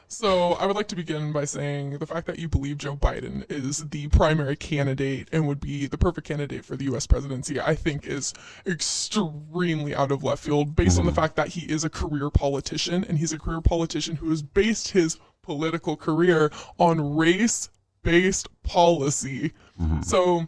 So I would like to begin by saying the fact that you believe Joe Biden is the primary candidate and would be the perfect candidate for the U.S. presidency, I think is extremely out of left field based on the fact that he is a career politician, and he's a career politician who has based his political career on race-based policy. So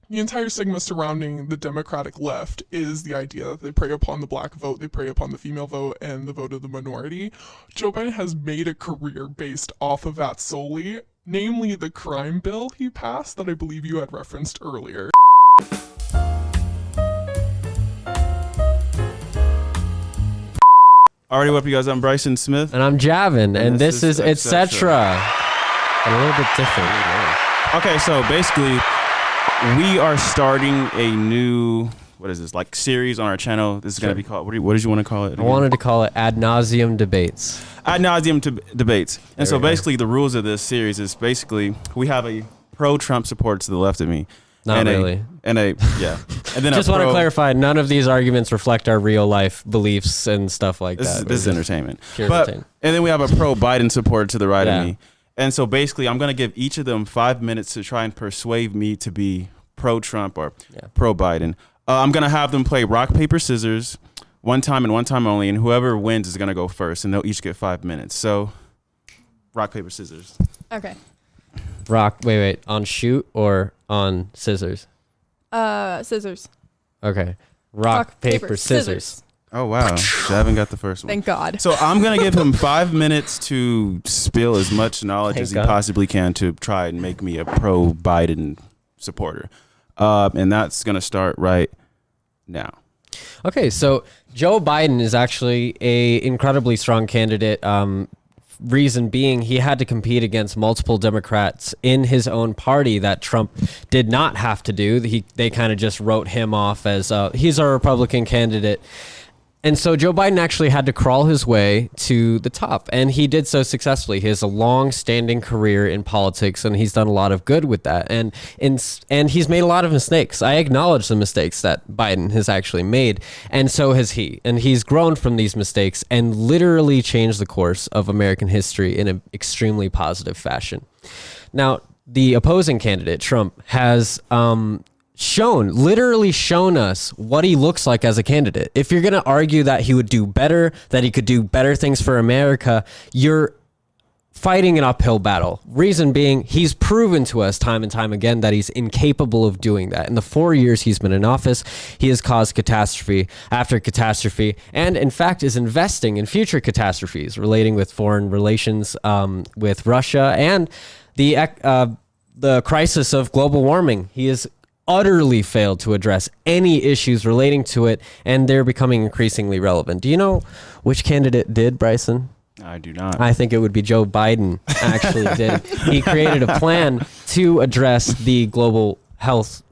the entire stigma surrounding the Democratic left is the idea that they prey upon the black vote, they prey upon the female vote, and the vote of the minority. Joe Biden has made a career based off of that solely, namely the crime bill he passed that I believe you had referenced earlier. Alrighty, what up, you guys? I'm Brysin Smith. And I'm Javin, and this is Etcetera. A little bit different. Okay, so basically, we are starting a new, what is this, like series on our channel. This is going to be called, what did you want to call it again? I wanted to call it Ad Nauseam Debates. Ad Nauseam Debates. And so basically, the rules of this series is basically, we have a pro-Trump supporter to the left of me. Not really. And then just want to clarify, none of these arguments reflect our real life beliefs and stuff like that. This is entertainment. Entertainment. And then we have a pro-Biden supporter to the right of me. And so basically, I'm going to give each of them 5 minutes to try and persuade me to be pro-Trump or pro-Biden. I'm going to have them play rock, paper, scissors one time and one time only. And whoever wins is going to go first. And they'll each get 5 minutes. So rock, paper, scissors. Okay. Wait. On shoot or on scissors? Scissors. Okay. Rock, paper, scissors. Oh, wow. Javin got the first one. Thank God. So I'm going to give him 5 minutes to spill as much knowledge as he possibly can to try and make me a pro-Biden supporter. And that's going to start right now. Okay, so Joe Biden is actually a incredibly strong candidate. Reason being, he had to compete against multiple Democrats in his own party that Trump did not have to do. They kind of just wrote him off as he's a Republican candidate. And so Joe Biden actually had to crawl his way to the top, and he did so successfully. He has a long-standing career in politics, and he's done a lot of good with that. And he's made a lot of mistakes. I acknowledge the mistakes that Biden has actually made, and so has he. And he's grown from these mistakes and literally changed the course of American history in an extremely positive fashion. Now, the opposing candidate, Trump, has literally shown us what he looks like as a candidate. If you're going to argue that he would do better, that he could do better things for America, you're fighting an uphill battle. Reason being, he's proven to us time and time again that he's incapable of doing that. In the 4 years he's been in office, he has caused catastrophe after catastrophe, and in fact is investing in future catastrophes relating with foreign relations with Russia and the crisis of global warming. He is utterly failed to address any issues relating to it, and they're becoming increasingly relevant. Do you know which candidate did, Bryson? I do not. I think it would be Joe Biden actually did. He created a plan to address the global health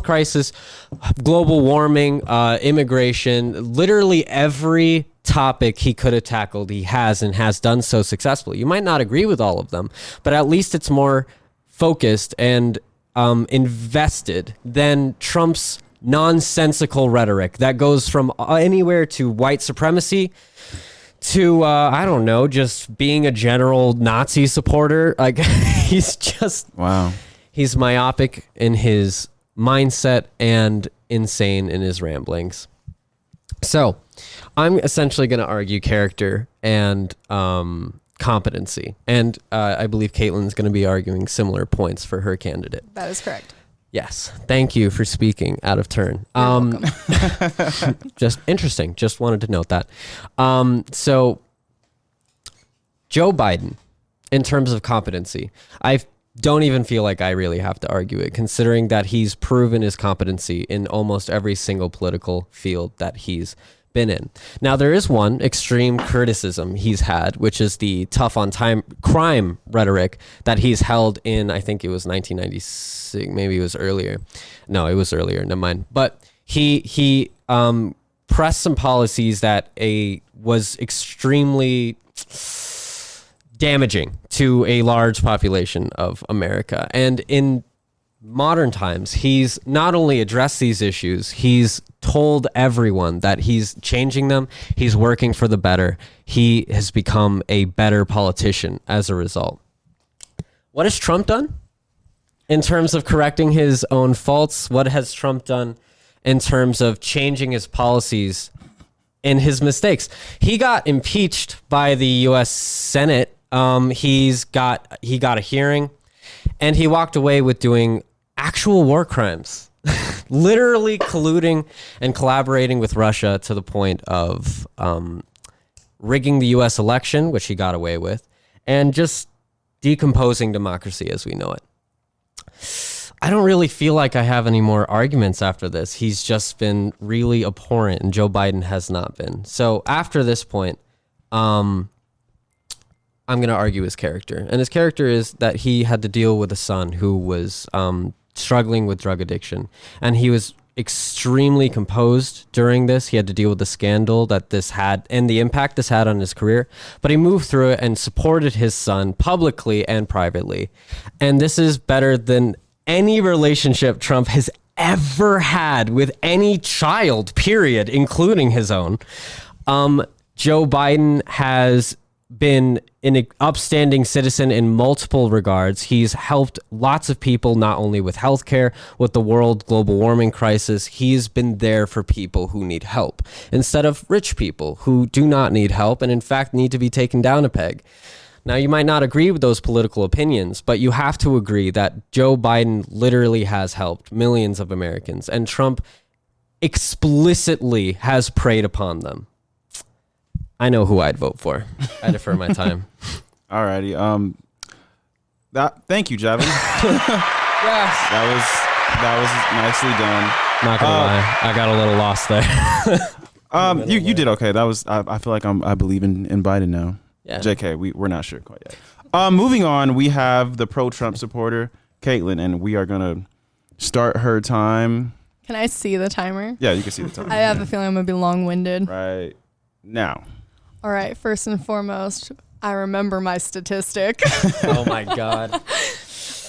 crisis, global warming, immigration, literally every topic he could have tackled, he has and has done so successfully. You might not agree with all of them, but at least it's more focused and invested than Trump's nonsensical rhetoric that goes from anywhere to white supremacy to, I don't know, just being a general Nazi supporter. Like, he's just, wow. He's myopic in his mindset and insane in his ramblings. So I'm essentially going to argue character and competency, and I believe Caitlin's going to be arguing similar points for her candidate. That is correct. Yes, thank you for speaking out of turn. You're welcome. Just interesting. Just wanted to note that. So Joe Biden, in terms of competency, I don't even feel like I really have to argue it, considering that he's proven his competency in almost every single political field that he's been in. Now, there is one extreme criticism he's had, which is the tough on time crime rhetoric that he's held in, I think it was 1996, maybe it was earlier. No, it was earlier, never mind. But he pressed some policies that was extremely damaging to a large population of America. And in modern times, he's not only addressed these issues, he's told everyone that he's changing them. He's working for the better. He has become a better politician as a result. What has Trump done in terms of correcting his own faults? What has Trump done in terms of changing his policies and his mistakes? He got impeached by the U.S. Senate. He got a hearing, and he walked away with doing actual war crimes, literally colluding and collaborating with Russia to the point of rigging the U.S. election, which he got away with, and just decomposing democracy as we know it. I don't really feel like I have any more arguments after this. He's just been really abhorrent, and Joe Biden has not been. So after this point, I'm going to argue his character. And his character is that he had to deal with a son who was struggling with drug addiction. And he was extremely composed during this. He had to deal with the scandal that this had and the impact this had on his career. But he moved through it and supported his son publicly and privately. And this is better than any relationship Trump has ever had with any child, period, including his own. Joe Biden has been an upstanding citizen in multiple regards. He's helped lots of people, not only with healthcare, with the world global warming crisis. He's been there for people who need help instead of rich people who do not need help and in fact need to be taken down a peg. Now, you might not agree with those political opinions, but you have to agree that Joe Biden literally has helped millions of Americans, and Trump explicitly has preyed upon them. I know who I'd vote for. I defer my time. Alrighty. Thank you, Javin. Yes. That was nicely done. Not gonna lie, I got a little lost there. You did okay. That was. I feel like I believe in Biden now. Yeah. JK, we're not sure quite yet. Moving on, we have the pro-Trump supporter, Caitlin, and we are gonna start her time. Can I see the timer? Yeah, you can see the time. I have a feeling I'm gonna be long-winded. Right now. All right. First and foremost, I remember my statistic. Oh my God.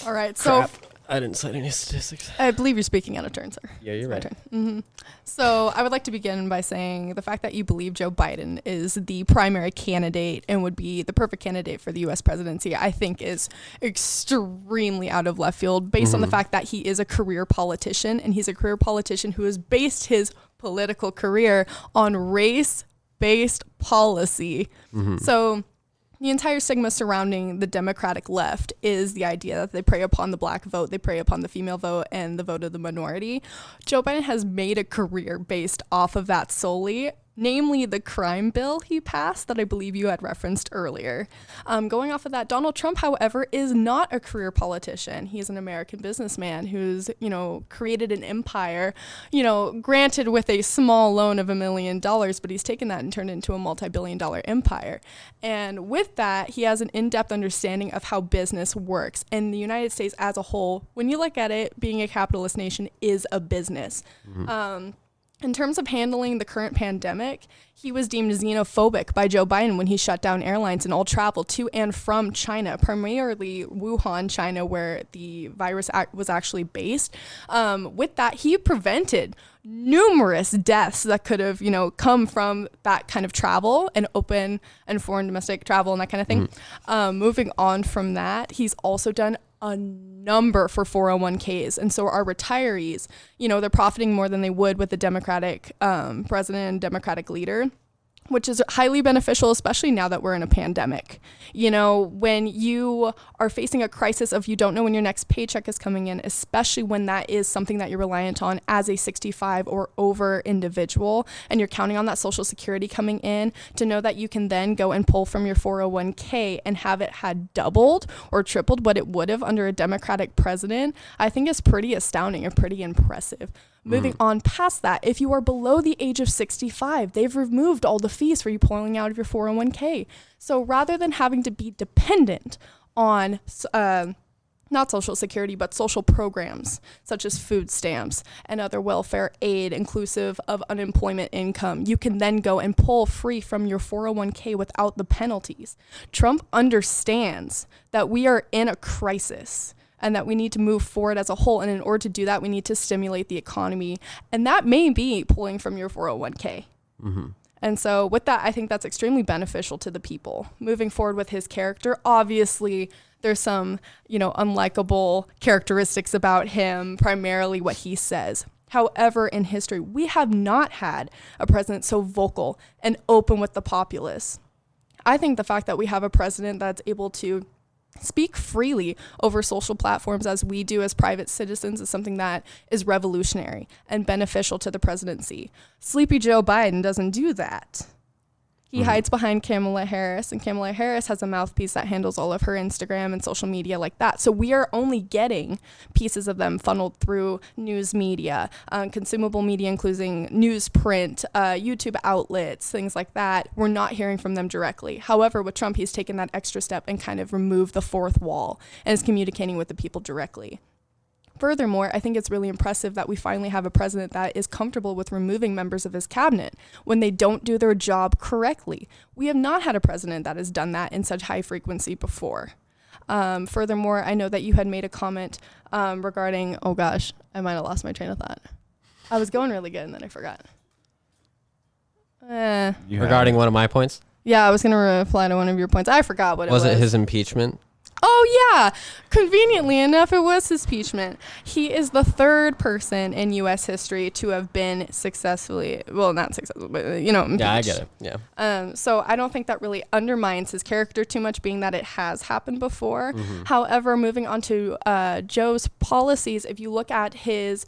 All right. Crap. So I didn't cite any statistics. I believe you're speaking out of turn, sir. Yeah, you're right. Mm-hmm. So I would like to begin by saying the fact that you believe Joe Biden is the primary candidate and would be the perfect candidate for the U.S. presidency, I think is extremely out of left field based on the fact that he is a career politician, and he's a career politician who has based his political career on race-based policy. So the entire stigma surrounding the Democratic left is the idea that they prey upon the black vote, they prey upon the female vote, and the vote of the minority. Joe Biden has made a career based off of that solely, namely the crime bill he passed that I believe you had referenced earlier. Going off of that, Donald Trump, however, is not a career politician. He's an American businessman who's, created an empire, granted with a small loan of $1 million, but he's taken that and turned it into a multi-billion-dollar empire. And with that, he has an in-depth understanding of how business works. And the United States as a whole, when you look at it, being a capitalist nation is a business. In terms of handling the current pandemic, he was deemed xenophobic by Joe Biden when he shut down airlines and all travel to and from China, primarily Wuhan, China, where the virus was actually based. With that, he prevented numerous deaths that could have, come from that kind of travel and open and foreign domestic travel and that kind of thing. Moving on from that, he's also done a number for 401ks. And so our retirees, they're profiting more than they would with the Democratic president and Democratic leader, which is highly beneficial, especially now that we're in a pandemic. When you are facing a crisis of you don't know when your next paycheck is coming in, especially when that is something that you're reliant on as a 65 or over individual, and you're counting on that Social Security coming in to know that you can then go and pull from your 401k and have it had doubled or tripled what it would have under a Democratic president, I think is pretty astounding and pretty impressive. Moving on past that, if you are below the age of 65, they've removed all the fees for you pulling out of your 401k. So rather than having to be dependent on not Social Security, but social programs such as food stamps and other welfare aid inclusive of unemployment income, you can then go and pull free from your 401k without the penalties. Trump understands that we are in a crisis, and that we need to move forward as a whole. And in order to do that, we need to stimulate the economy. And that may be pulling from your 401k. Mm-hmm. And so with that, I think that's extremely beneficial to the people. Moving forward with his character, obviously there's some, unlikable characteristics about him, primarily what he says. However, in history, we have not had a president so vocal and open with the populace. I think the fact that we have a president that's able to speak freely over social platforms as we do as private citizens is something that is revolutionary and beneficial to the presidency. Sleepy Joe Biden doesn't do that. He hides behind Kamala Harris, and Kamala Harris has a mouthpiece that handles all of her Instagram and social media like that. So we are only getting pieces of them funneled through news media, consumable media, including newsprint, YouTube outlets, things like that. We're not hearing from them directly. However, with Trump, he's taken that extra step and kind of removed the fourth wall and is communicating with the people directly. Furthermore, I think it's really impressive that we finally have a president that is comfortable with removing members of his cabinet when they don't do their job correctly. We have not had a president that has done that in such high frequency before. Furthermore, I know that you had made a comment regarding, oh gosh, I might have lost my train of thought. I was going really good and then I forgot. Regarding one of my points? Yeah, I was going to reply to one of your points. I forgot what it was. Was it his impeachment? Oh, yeah. Conveniently enough, it was his impeachment. He is the third person in U.S. history to have been successfully, well, not successful, but, impeached. Yeah, I get it. Yeah. So I don't think that really undermines his character too much, being that it has happened before. However, moving on to Joe's policies, if you look at his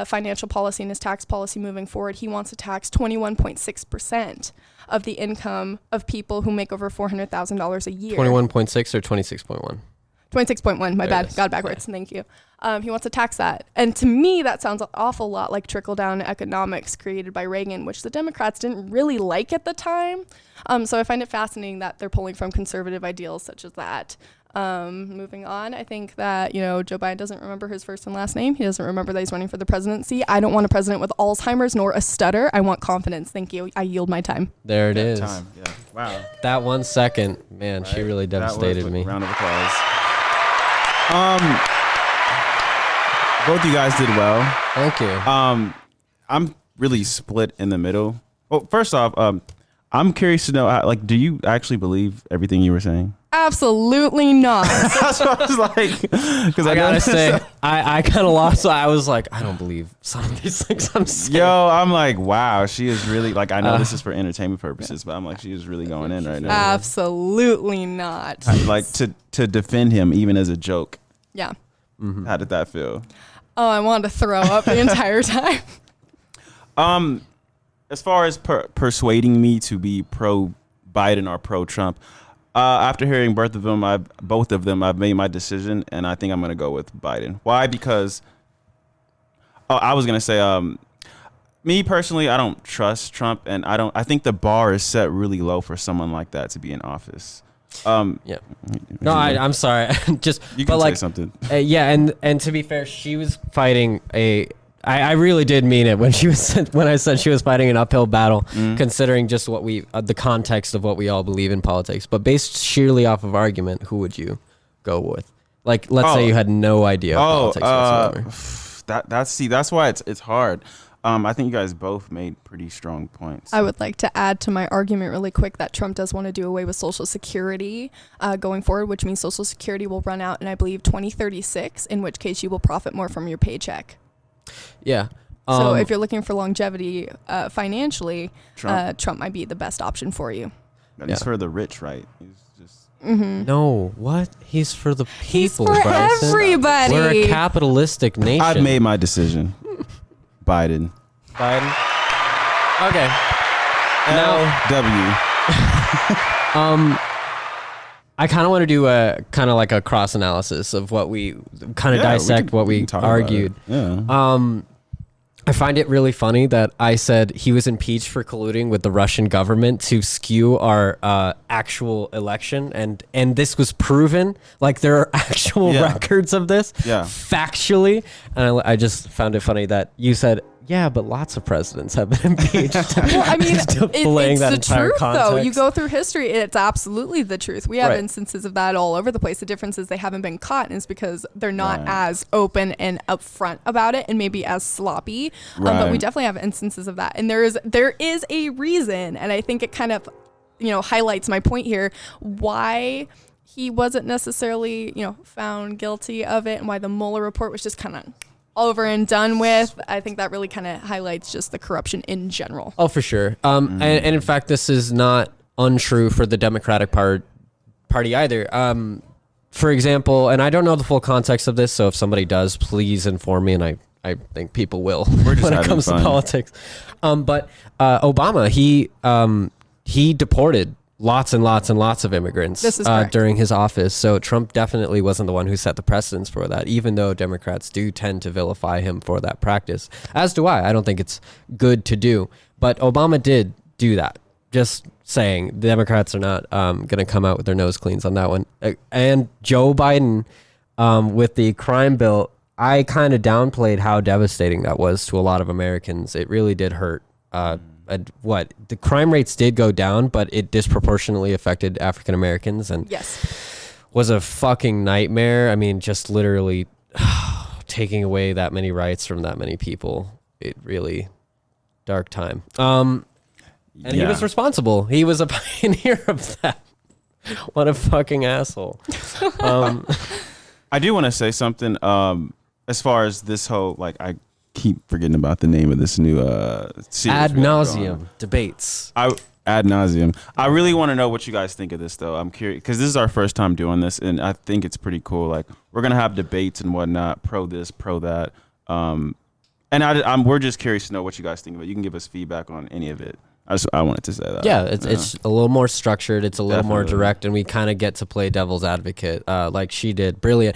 financial policy and his tax policy moving forward, he wants to tax 21.6% of the income of people who make over $400,000 a year. 21.6 or 26.1? 26.1, my bad. Got it backwards. Thank you. He wants to tax that. And to me, that sounds an awful lot like trickle-down economics created by Reagan, which the Democrats didn't really like at the time. So I find it fascinating that they're pulling from conservative ideals such as that. Moving on, I think that, Joe Biden doesn't remember his first and last name. He doesn't remember that he's running for the presidency. I don't want a president with Alzheimer's nor a stutter. I want confidence. Thank you. I yield my time. There it is. Time. Yeah. Wow. That 1 second, man, right? She really devastated me. Round of applause. Both you guys did well. Thank you. I'm really split in the middle. Well, first off, I'm curious to know, do you actually believe everything you were saying? Absolutely not. That's what I was like. Because I gotta say, I kind of lost. So I was like, I don't believe some of these things I'm saying. Yo, I'm like, wow, she is really, I know this is for entertainment purposes, but I'm like, she is really going in right now. Absolutely not. To defend him, even as a joke. Yeah. Mm-hmm. How did that feel? Oh, I wanted to throw up the entire time. As far as persuading me to be pro Biden or pro Trump, after hearing both of them, I've made my decision, and I think I'm going to go with Biden. Why? Because I was going to say, me personally, I don't trust Trump, and I think the bar is set really low for someone like that to be in office. Yeah. No, I'm sorry. Just you can say something. Yeah, and to be fair, she was fighting I really did mean it when I said she was fighting an uphill battle, considering just what the context of what we all believe in politics. But based sheerly off of argument, who would you go with? Let's say you had no idea of politics whatsoever. That's why it's hard. I think you guys both made pretty strong points. I would like to add to my argument really quick that Trump does want to do away with Social Security going forward, which means Social Security will run out in, I believe, 2036, in which case you will profit more from your paycheck. Yeah. So if you're looking for longevity financially, Trump might be the best option for you. He's for the rich, right? He's just No, what? He's for the people. He's for Brysin. everybody. We're a capitalistic nation. I've made my decision. Biden. Okay. W. I kind of want to do a kind of like a cross analysis of what we kind of dissect what we argued. Yeah. I find it really funny that I said he was impeached for colluding with the Russian government to skew our actual election, and this was proven. Like there are actual records of this, factually. And I just found it funny that you said Yeah, but lots of presidents have been impeached. Well, I mean, it's that the entire truth, though. context. You go through history, it's absolutely the truth. We have Right. instances of that all over the place. The difference is they haven't been caught, and it's because they're not as open and upfront about it, and maybe as sloppy. But we definitely have instances of that, and there is a reason, and I think it kind of, highlights my point here, why he wasn't necessarily, found guilty of it, and why the Mueller report was just kind of over and done with. I think that really kind of highlights just the corruption in general. Oh, for sure. And in fact, this is not untrue for the Democratic Party either. For example, and I don't know the full context of this, so if somebody does, please inform me, and I think people will when it comes to politics. But Obama, he deported lots and lots and lots of immigrants during his office. So Trump definitely wasn't the one who set the precedence for that, even though Democrats do tend to vilify him for that practice, as do I. I don't think it's good to do. But Obama did do that. Just saying, the Democrats are not going to come out with their nose cleans on that one. And Joe Biden, with the crime bill, I kind of downplayed how devastating that was to a lot of Americans. It really did hurt. The crime rates did go down, but it disproportionately affected African Americans, and was a fucking nightmare. I mean, just literally taking away that many rights from that many people. It really dark time. And he was responsible. He was a pioneer of that. What a fucking asshole. I do want to say something. As far as this whole, I keep forgetting about the name of this new series. Ad nauseam debates. Ad nauseam. I really want to know what you guys think of this, though. I'm curious because this is our first time doing this, and I think it's pretty cool. We're gonna have debates and whatnot, pro this, pro that. We're just curious to know what you guys think of it. You can give us feedback on any of it. I wanted to say that. Yeah, it's a little more structured. It's a little more direct, and we kind of get to play devil's advocate, like she did. Brilliant.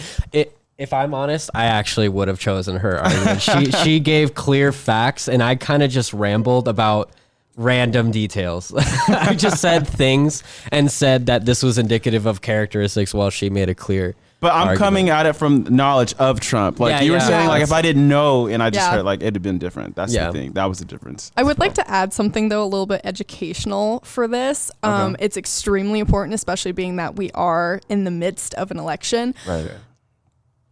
If I'm honest, I actually would have chosen her argument. She gave clear facts, and I kind of just rambled about random details. I just said things and said that this was indicative of characteristics while she made a clear But I'm argument. coming at it from knowledge of Trump. You were saying, if I didn't know and I just heard, it'd have been different. That's the thing. That was the difference. I would like to add something, though, a little bit educational for this. It's extremely important, especially being that we are in the midst of an election. Right.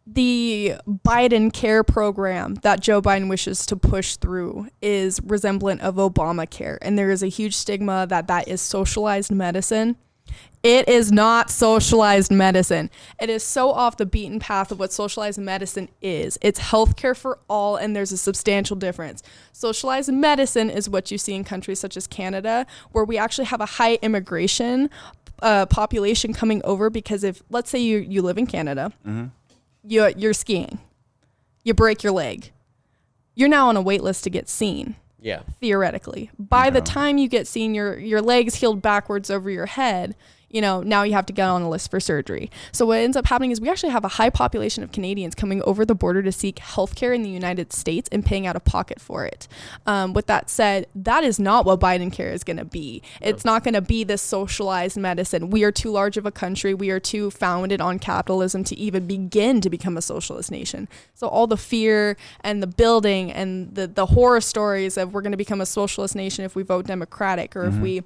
The Biden Care program that Joe Biden wishes to push through is resemblant of Obamacare. And there is a huge stigma that is socialized medicine. It is not socialized medicine. It is so off the beaten path of what socialized medicine is. It's healthcare for all, and there's a substantial difference. Socialized medicine is what you see in countries such as Canada, where we actually have a high immigration population coming over, because if, let's say you live in Canada, you're skiing, you break your leg, you're now on a wait list to get seen. Yeah. Theoretically, by the time you get seen, your leg's healed backwards over your head. Now you have to get on a list for surgery. So what ends up happening is we actually have a high population of Canadians coming over the border to seek healthcare in the United States and paying out of pocket for it. With that said, that is not what Biden Care is going to be. It's not going to be this socialized medicine. We are too large of a country. We are too founded on capitalism to even begin to become a socialist nation. So all the fear and the building and the horror stories of we're going to become a socialist nation if we vote Democratic, or if we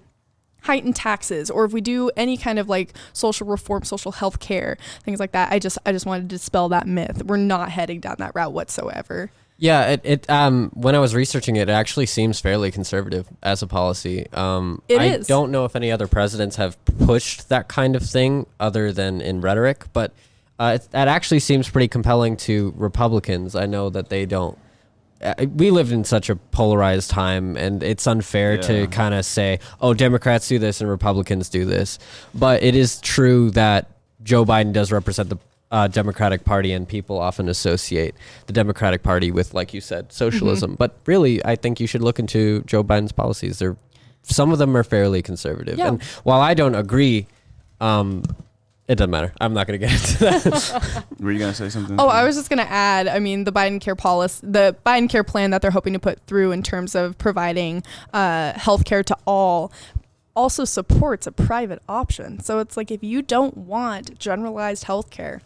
heighten taxes, or if we do any kind of social reform, social health care, things like that. I just wanted to dispel that myth. We're not heading down that route whatsoever. Yeah, it when I was researching it, it actually seems fairly conservative as a policy. I don't know if any other presidents have pushed that kind of thing other than in rhetoric, but that actually seems pretty compelling to Republicans. I know that they don't. We lived in such a polarized time, and it's unfair to kind of say, oh, Democrats do this and Republicans do this. But it is true that Joe Biden does represent the Democratic Party, and people often associate the Democratic Party with, like you said, socialism. But really, I think you should look into Joe Biden's policies. Some of them are fairly conservative. Yeah. And while I don't agree, it doesn't matter. I'm not going to get into that. Were you going to say something? Oh, I was just going to add, the Biden Care policy, the Biden Care plan that they're hoping to put through in terms of providing health care to all also supports a private option. So it's if you don't want generalized health care,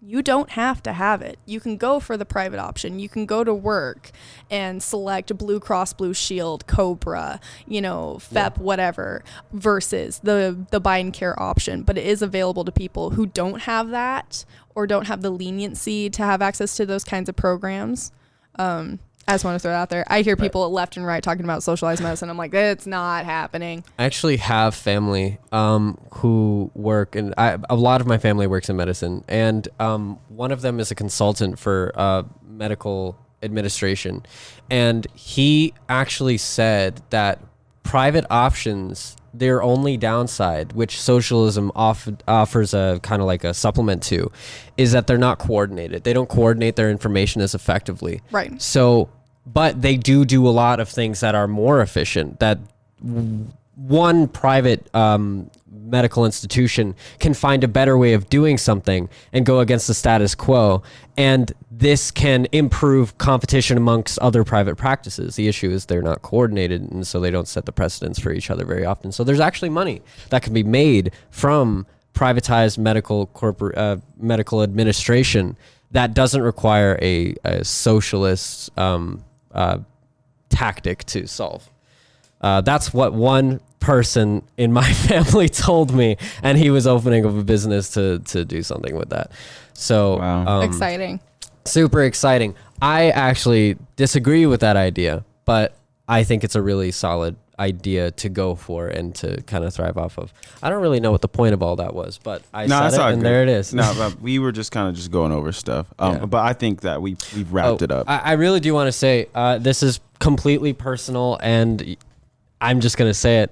You don't have to have it. You can go for the private option. You can go to work and select Blue Cross Blue Shield, Cobra, FEP, whatever, versus the Biden Care option. But it is available to people who don't have that or don't have the leniency to have access to those kinds of programs. I just want to throw it out there. I hear people left and right talking about socialized medicine. I'm like, it's not happening. I actually have family who work, and a lot of my family works in medicine, and one of them is a consultant for medical administration, and he actually said that private options, their only downside, which socialism offers a kind of like a supplement to, is that they're not coordinated. They don't coordinate their information as effectively. Right. So, but they do a lot of things that are more efficient, that one private medical institution can find a better way of doing something and go against the status quo. And this can improve competition amongst other private practices. The issue is they're not coordinated, and so they don't set the precedents for each other very often. So there's actually money that can be made from privatized medical administration that doesn't require a socialist tactic to solve. That's what one person in my family told me, and he was opening up a business to do something with that. So wow. Exciting. Super exciting. I actually disagree with that idea, but I think it's a really solid idea to go for and to kind of thrive off of. I don't really know what the point of all that was, but I said it, and there it is. No, but we were just kind of just going over stuff. But I think that we've wrapped it up. I really do want to say this is completely personal, and I'm just going to say it.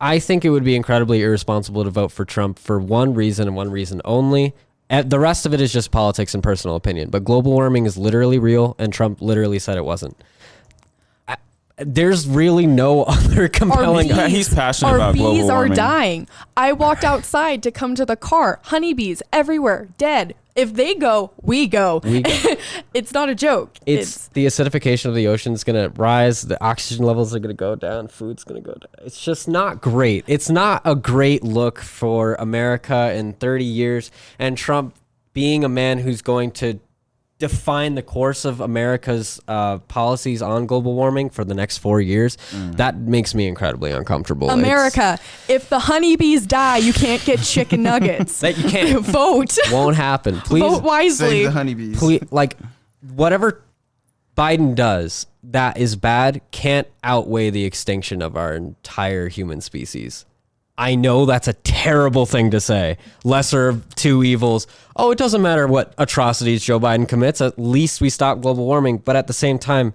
I think it would be incredibly irresponsible to vote for Trump for one reason and one reason only. The rest of it is just politics and personal opinion. But global warming is literally real, and Trump literally said it wasn't. There's really no other compelling. He's passionate about global warming. Our bees are dying. I walked outside to come to the car. Honeybees everywhere, dead. If they go, we go. It's not a joke. It's the acidification of the ocean is going to rise. The oxygen levels are going to go down. Food's going to go down. It's just not great. It's not a great look for America in 30 years. And Trump being a man who's going to define the course of America's policies on global warming for the next 4 years, that makes me incredibly uncomfortable. America, if the honeybees die, you can't get chicken nuggets. That you can't. Vote. Won't happen. Please vote wisely. Save the honeybees. Please, whatever Biden does that is bad can't outweigh the extinction of our entire human species. I know that's a terrible thing to say. Lesser of two evils. Oh, it doesn't matter what atrocities Joe Biden commits. At least we stop global warming. But at the same time,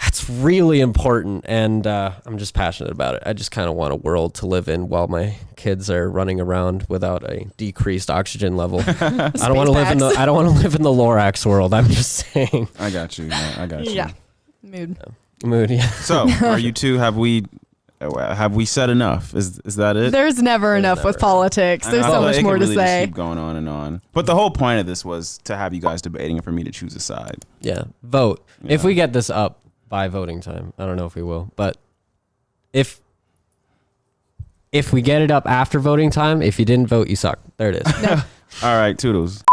that's really important. And I'm just passionate about it. I just kind of want a world to live in while my kids are running around without a decreased oxygen level. I don't want to live in the Lorax world. I'm just saying. I got you. I got you. Yeah. Mood. Yeah. So, are you two? Have we said enough? Is that it? There's never enough with politics. There's so much more to really say. Just keep going on and on. But the whole point of this was to have you guys debating and for me to choose a side. Yeah. Vote. Yeah. If we get this up by voting time, I don't know if we will, but if we get it up after voting time, if you didn't vote, you suck. There it is. All right, toodles.